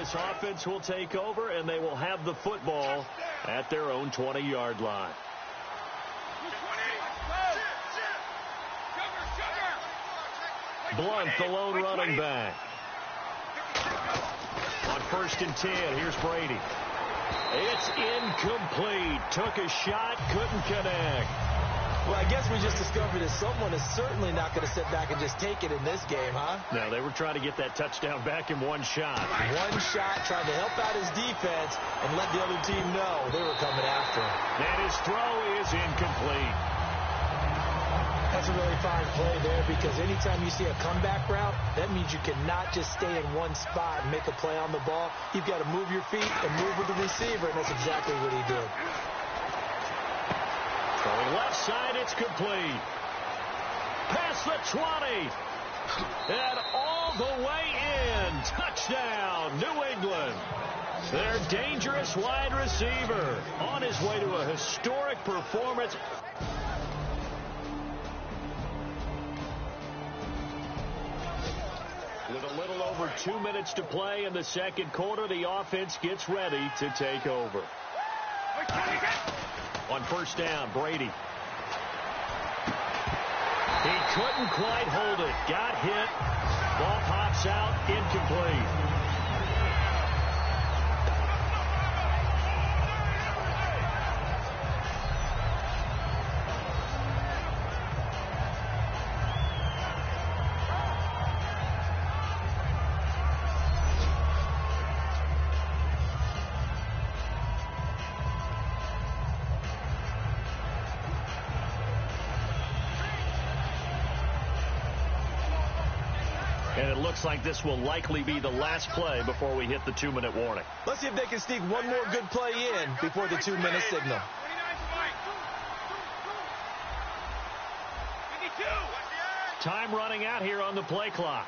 this offense will take over, and they will have the football at their own 20-yard line. Blunt, the lone running back. On 1st and 10, here's Brady. It's incomplete. Took a shot, couldn't connect. Well, I guess we just discovered that someone is certainly not going to sit back and just take it in this game, huh? No, they were trying to get that touchdown back in one shot. One shot, trying to help out his defense and let the other team know they were coming after him. And his throw is incomplete. That's a really fine play there, because anytime you see a comeback route, that means you cannot just stay in one spot and make a play on the ball. You've got to move your feet and move with the receiver, and that's exactly what he did. Going left side, it's complete. Past the 20. And all the way in. Touchdown, New England. Their dangerous wide receiver on his way to a historic performance. With a little over 2 minutes to play in the second quarter, the offense gets ready to take over. On 1st down, Brady. He couldn't quite hold it. Got hit. Ball pops out, incomplete. And it looks like this will likely be the last play before we hit the 2-minute warning. Let's see if they can sneak one more good play in before the 2-minute signal. Time running out here on the play clock.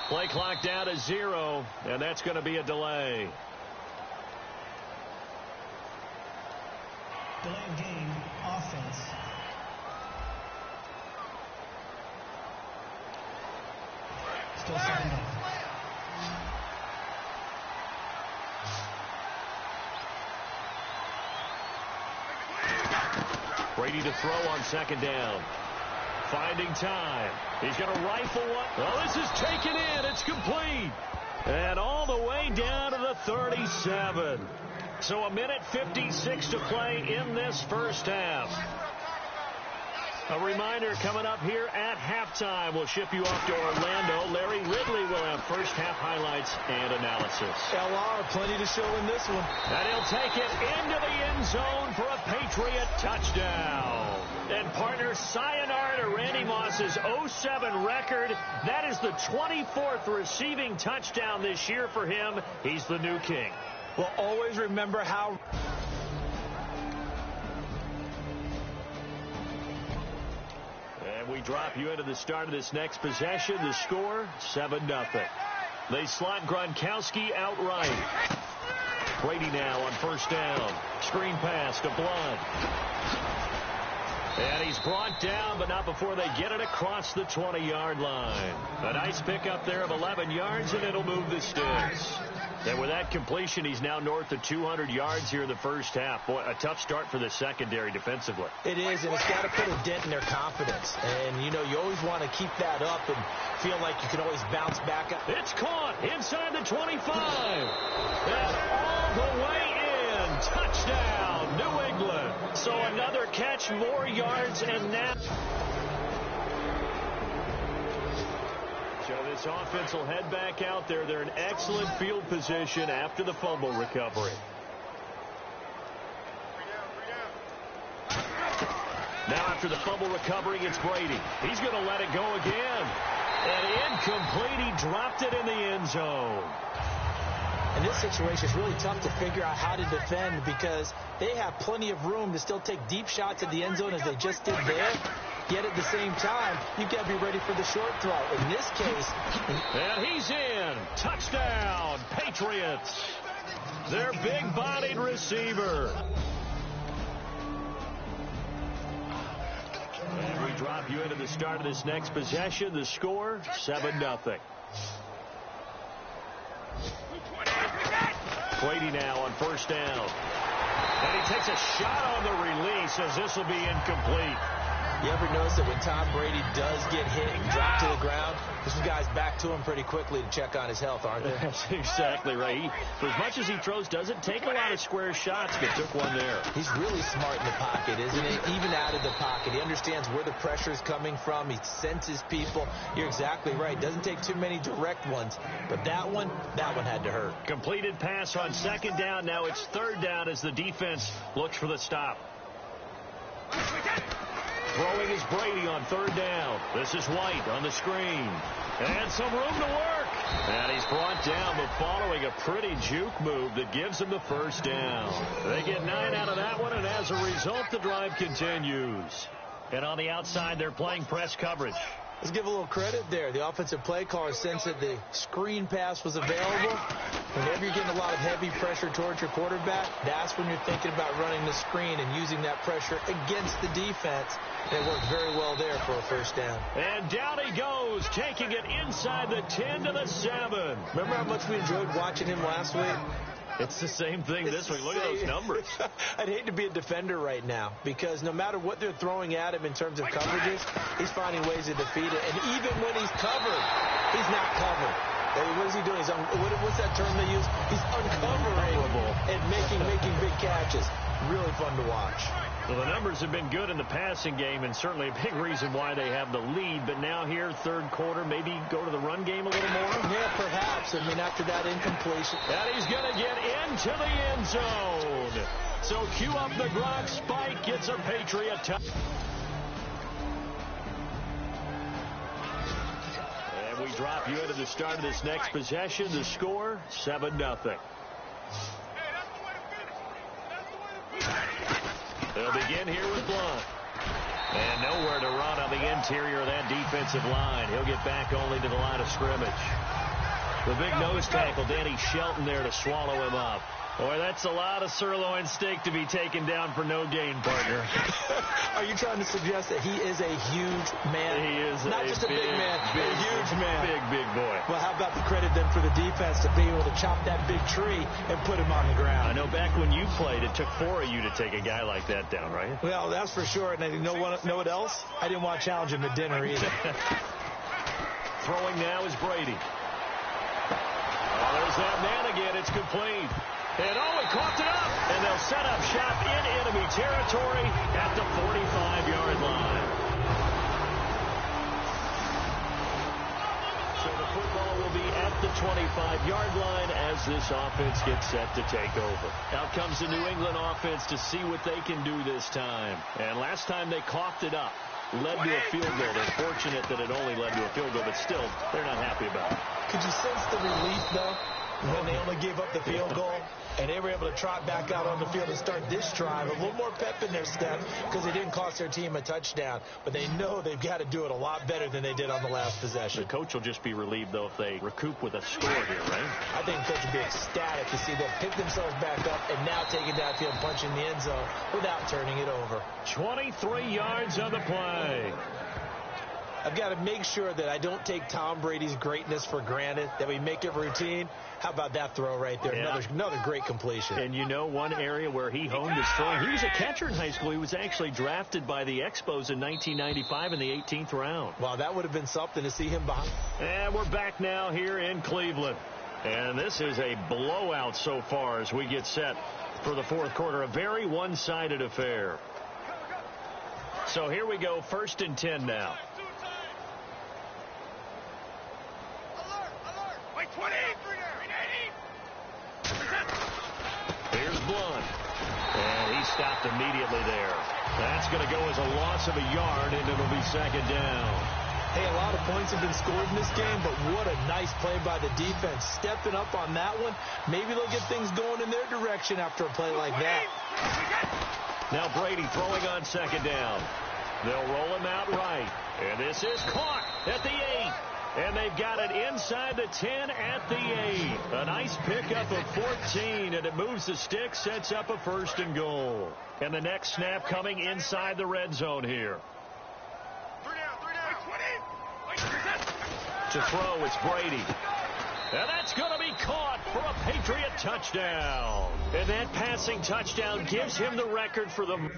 Play clock down to 0, and that's going to be a delay. Delay of game, offense. Still 7 off. Brady to throw on 2nd down. Finding time. He's going to rifle one. Oh, this is taken in. It's complete. And all the way down to the 37. So 1:56 to play in this first half. A reminder, coming up here at halftime, we'll ship you off to Orlando. Larry Ridley will have first half highlights and analysis. LR, plenty to show in this one. And he'll take it into the end zone for a Patriot touchdown. And partner, sayonara to Randy Moss's 07 record. That is the 24th receiving touchdown this year for him. He's the new king. Well, always remember how... And we drop you into the start of this next possession. The score, 7-0. They slot Gronkowski outright. Brady now on 1st down. Screen pass to Blunt. And he's brought down, but not before they get it across the 20-yard line. A nice pickup there of 11 yards, and it'll move the sticks. And with that completion, he's now north of 200 yards here in the first half. Boy, a tough start for the secondary defensively. It is, and it's got to put a dent in their confidence. And, you know, you always want to keep that up and feel like you can always bounce back up. It's caught inside the 25. And all the way in. Touchdown, New England. So another catch, more yards, and now... So this offense will head back out there. They're in excellent field position after the fumble recovery. Now after the fumble recovery, it's Brady. He's going to let it go again. And incomplete. He dropped it in the end zone. In this situation, it's really tough to figure out how to defend because they have plenty of room to still take deep shots at the end zone as they just did there. Yet at the same time, you've got to be ready for the short throw. In this case... And he's in. Touchdown, Patriots. Their big-bodied receiver. And we drop you into the start of this next possession. The score, 7-0. Brady now on first down. And he takes a shot on the release as this will be incomplete. You ever notice that when Tom Brady does get hit and drop to the ground, there's some guys back to him pretty quickly to check on his health, aren't there? That's exactly right. For as much as he throws, doesn't take a lot of square shots, but took one there. He's really smart in the pocket, isn't he? Even out of the pocket. He understands where the pressure is coming from. He senses people. You're exactly right. Doesn't take too many direct ones. But that one had to hurt. Completed pass on second down. Now it's third down as the defense looks for the stop. Throwing is Brady on third down. This is White on the screen. And some room to work. And he's brought down, but following a pretty juke move that gives him the first down. They get 9 out of that one, and as a result, the drive continues. And on the outside, they're playing press coverage. Let's give a little credit there. The offensive play caller sensed that the screen pass was available. Whenever you're getting a lot of heavy pressure towards your quarterback, that's when you're thinking about running the screen and using that pressure against the defense. They worked very well there for a first down. And down he goes, taking it inside the 10 to the 7. Remember how much we enjoyed watching him last week? It's the same thing this week. Look at those numbers. I'd hate to be a defender right now because no matter what they're throwing at him in terms of coverages, he's finding ways to defeat it. And even when he's covered, he's not covered. What is he doing? What's that term they use? He's uncovering and making big catches. Really fun to watch. Well, the numbers have been good in the passing game, and certainly a big reason why they have the lead. But now here, third quarter, maybe go to the run game a little more? Yeah, perhaps. I mean, after that incompletion. And he's going to get into the end zone. So cue up the Gronk spike. Gets a Patriot touch. And we drop you into the start of this next possession. The score, 7-0. They'll begin here with Blunt. And nowhere to run on the interior of that defensive line. He'll get back only to the line of scrimmage. The big nose tackle, Danny Shelton, there to swallow him up. Boy, that's a lot of sirloin steak to be taken down for no gain, partner. Are you trying to suggest that he is a huge man? He is not just a big man, a huge man. Big boy. Well, how about the credit then for the defense to be able to chop that big tree and put him on the ground? I know back when you played, it took 4 of you to take a guy like that down, right? Well, that's for sure. And you know what else? I didn't want to challenge him at dinner either. Throwing now is Brady. Oh, there's that man again. It's complete. And he caught it up. And they'll set up shop in enemy territory at the 45-yard line. So the football will be at the 25-yard line as this offense gets set to take over. Out comes the New England offense to see what they can do this time. And last time they coughed it up. Led to a field goal. They're fortunate that it only led to a field goal, but still, they're not happy about it. Could you sense the relief, though, when they only gave up the field goal and they were able to trot back out on the field and start this drive? A little more pep in their step because it didn't cost their team a touchdown, but they know they've got to do it a lot better than they did on the last possession. The coach will just be relieved, though, if they recoup with a score here, right? I think the coach will be ecstatic to see them pick themselves back up and now take it downfield and punch in the end zone without turning it over. 23 yards on the play. I've got to make sure that I don't take Tom Brady's greatness for granted, that we make it routine. How about that throw right there? Yeah. Another great completion. And you know one area where he honed his throwing. He was a catcher in high school. He was actually drafted by the Expos in 1995 in the 18th round. Wow, that would have been something to see him behind. And we're back now here in Cleveland. And this is a blowout so far as we get set for the fourth quarter. A very one-sided affair. So here we go, 1st and 10 now. Here's Blunt. And he stopped immediately there. That's going to go as a loss of a yard, and it'll be 2nd down. Hey, a lot of points have been scored in this game, but what a nice play by the defense. Stepping up on that one. Maybe they'll get things going in their direction after a play like that. Now Brady throwing on 2nd down. They'll roll him out right. And this is caught at the 8. And they've got it inside the 10 at the 8. A nice pickup of 14, and it moves the stick, sets up a 1st and goal. And the next snap coming inside the red zone here. To throw, it's Brady. And that's going to be caught for a Patriot touchdown. And that passing touchdown gives him the record for the...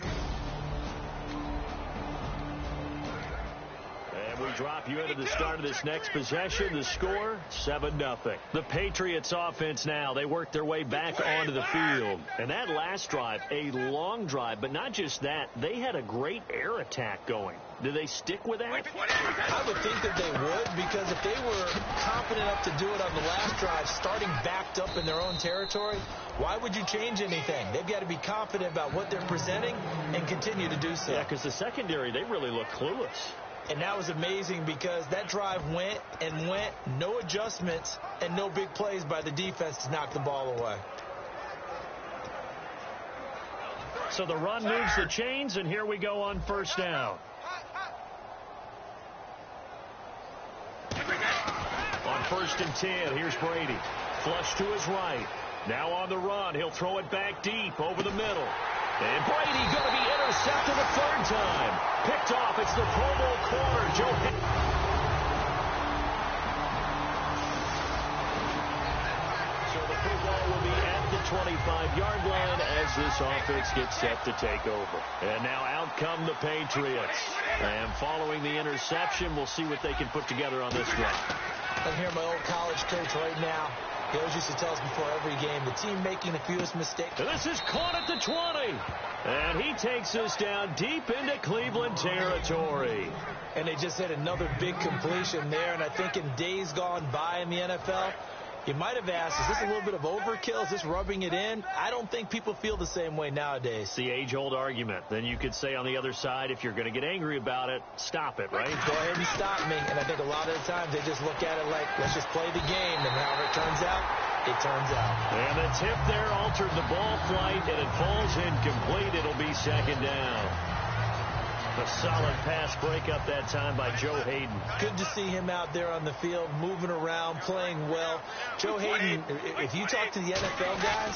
We drop you into the start of this next possession. The score, 7-0. The Patriots offense now, they work their way back onto the field. And that last drive, a long drive, but not just that, they had a great air attack going. Do they stick with that? I would think that they would, because if they were confident enough to do it on the last drive, starting backed up in their own territory, why would you change anything? They've got to be confident about what they're presenting and continue to do so. Yeah, because the secondary, they really look clueless. And that was amazing because that drive went and went, no adjustments and no big plays by the defense to knock the ball away. So the run moves the chains, and here we go on first down. On 1st and 10, here's Brady. Flush to his right. Now on the run, he'll throw it back deep over the middle. And Brady going to be intercepted a third time. Picked off. It's the Pro Bowl corner, Joe. So the football will be at the 25-yard line as this offense gets set to take over. And now out come the Patriots. And following the interception, we'll see what they can put together on this drive. I'm here, my old college coach right now. He always used to tell us before every game, the team making the fewest mistakes. And this is caught at the 20. And he takes us down deep into Cleveland territory. And they just hit another big completion there. And I think in days gone by in the NFL, you might have asked, is this a little bit of overkill? Is this rubbing it in? I don't think people feel the same way nowadays. It's the age-old argument. Then you could say on the other side, if you're going to get angry about it, stop it, right? Go ahead and stop me. And I think a lot of the times they just look at it like, let's just play the game. And however it turns out, it turns out. And the tip there altered the ball flight, and it falls incomplete. It'll be second down. A solid pass breakup that time by Joe Hayden. Good to see him out there on the field, moving around, playing well. Joe Hayden, if you talk to the NFL guys,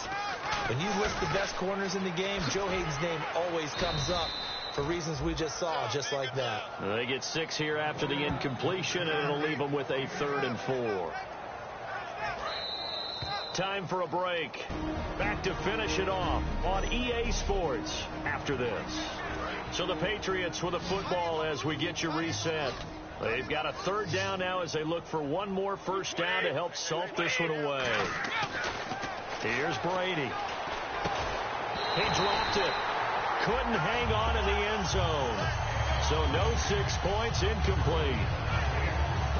when you list the best corners in the game, Joe Hayden's name always comes up for reasons we just saw, just like that. They get 6 here after the incompletion, and it'll leave them with a 3rd and 4. Time for a break. Back to finish it off on EA Sports after this. So the Patriots with a football as we get you reset. They've got a 3rd down now as they look for one more first down to help salt this one away. Here's Brady. He dropped it. Couldn't hang on in the end zone. So no 6 points, incomplete.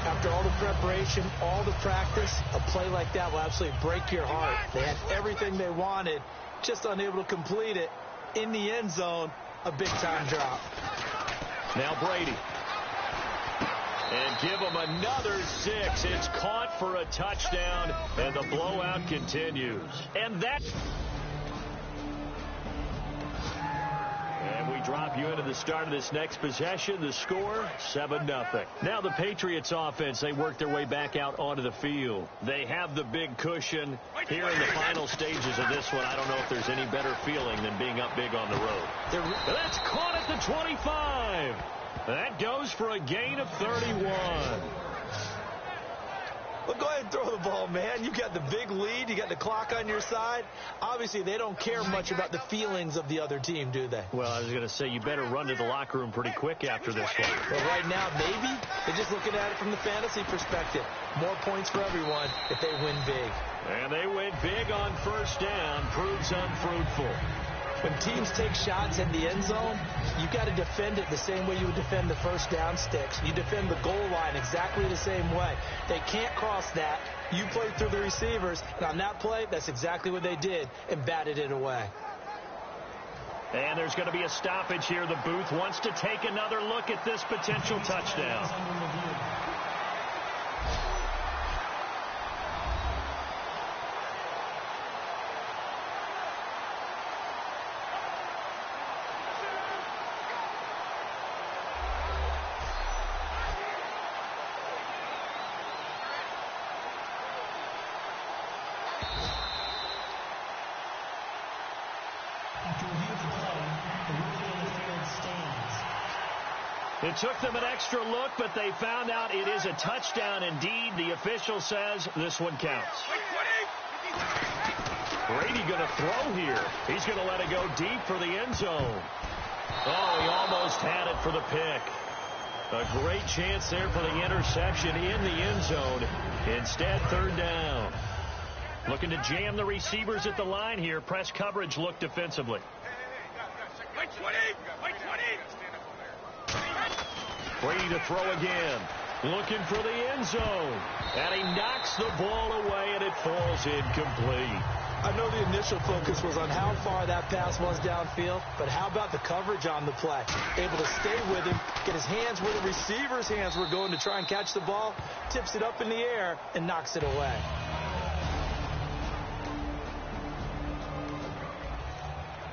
After all the preparation, all the practice, a play like that will absolutely break your heart. They had everything they wanted, just unable to complete it. In the end zone, a big-time drop. Now Brady. And give him another 6. It's caught for a touchdown, and the blowout continues. And we drop you into the start of this next possession. The score, 7-0. Now the Patriots offense, they work their way back out onto the field. They have the big cushion. Here in the final stages of this one, I don't know if there's any better feeling than being up big on the road. That's caught at the 25. That goes for a gain of 31. Well, go ahead and throw the ball, man. You got the big lead. You got the clock on your side. Obviously, they don't care much about the feelings of the other team, do they? Well, I was going to say, you better run to the locker room pretty quick after this one. Well, right now, maybe. They're just looking at it from the fantasy perspective. More points for everyone if they win big. And they went big on first down. Proves unfruitful. When teams take shots in the end zone, you've got to defend it the same way you would defend the first down sticks. You defend the goal line exactly the same way. They can't cross that. You play through the receivers, and on that play, that's exactly what they did and batted it away. And there's going to be a stoppage here. The booth wants to take another look at this potential touchdown. It took them an extra look, but they found out it is a touchdown indeed. The official says this one counts. Brady going to throw here. He's going to let it go deep for the end zone. Oh, he almost had it for the pick. A great chance there for the interception in the end zone. Instead, third down. Looking to jam the receivers at the line here. Press coverage look defensively. Brady to throw again. Looking for the end zone. And he knocks the ball away, and it falls incomplete. I know the initial focus was on how far that pass was downfield, but how about the coverage on the play? Able to stay with him, get his hands where the receiver's hands were going to try and catch the ball, tips it up in the air, and knocks it away.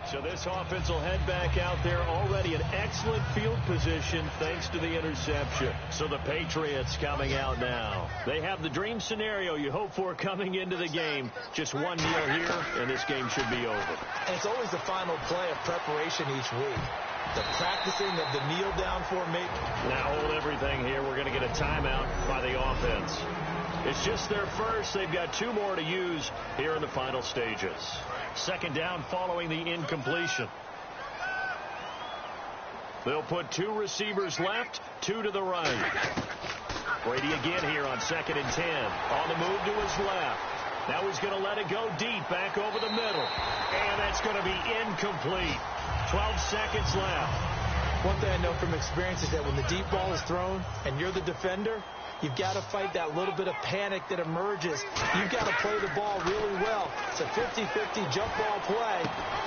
So this offense will head back out there, already in excellent field position thanks to the interception. So the Patriots coming out now. They have the dream scenario you hope for coming into the game. Just one kneel here, and this game should be over. And it's always the final play of preparation each week. The practicing of the kneel down formation. Now hold everything here. We're going to get a timeout by the offense. It's just their first. They've got 2 more to use here in the final stages. Second down following the incompletion. They'll put 2 receivers left, 2 to the right. Brady again here on 2nd and 10. On the move to his left. Now he's going to let it go deep back over the middle. And that's going to be incomplete. 12 seconds left. One thing I know from experience is that when the deep ball is thrown and you're the defender, you've got to fight that little bit of panic that emerges. You've got to play the ball really well. It's a 50-50 jump ball play.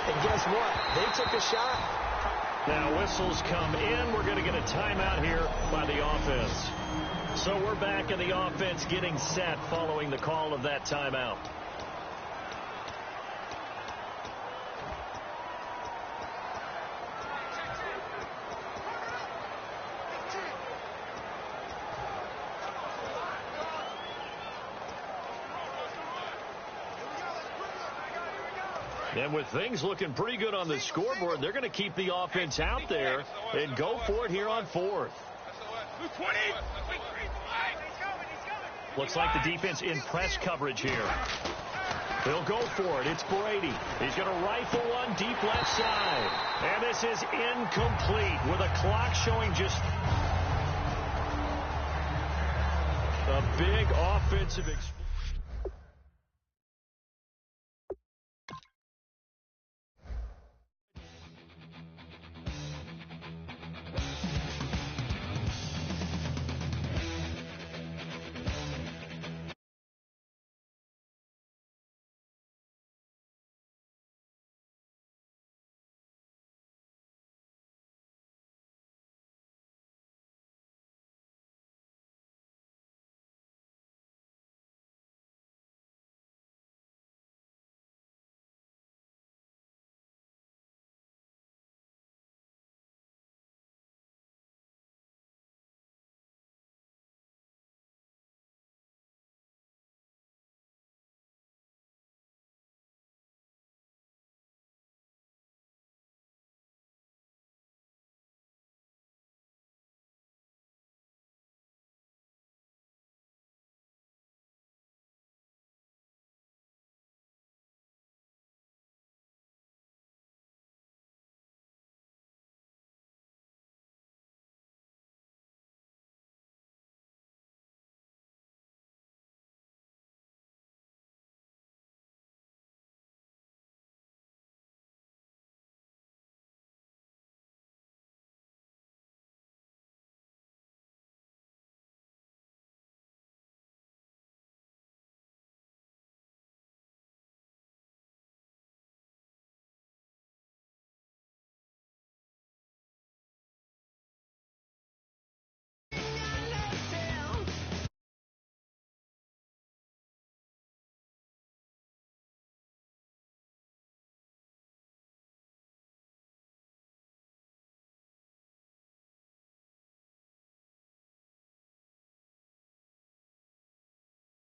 And guess what? They took a shot. Now whistles come in. We're going to get a timeout here by the offense. So we're back in the offense getting set following the call of that timeout. And with things looking pretty good on the scoreboard, they're going to keep the offense out there and go for it here on 4th. Looks like the defense in press coverage here. They'll go for it. It's Brady. He's going to rifle one deep left side. And this is incomplete with a clock showing just a big offensive experience.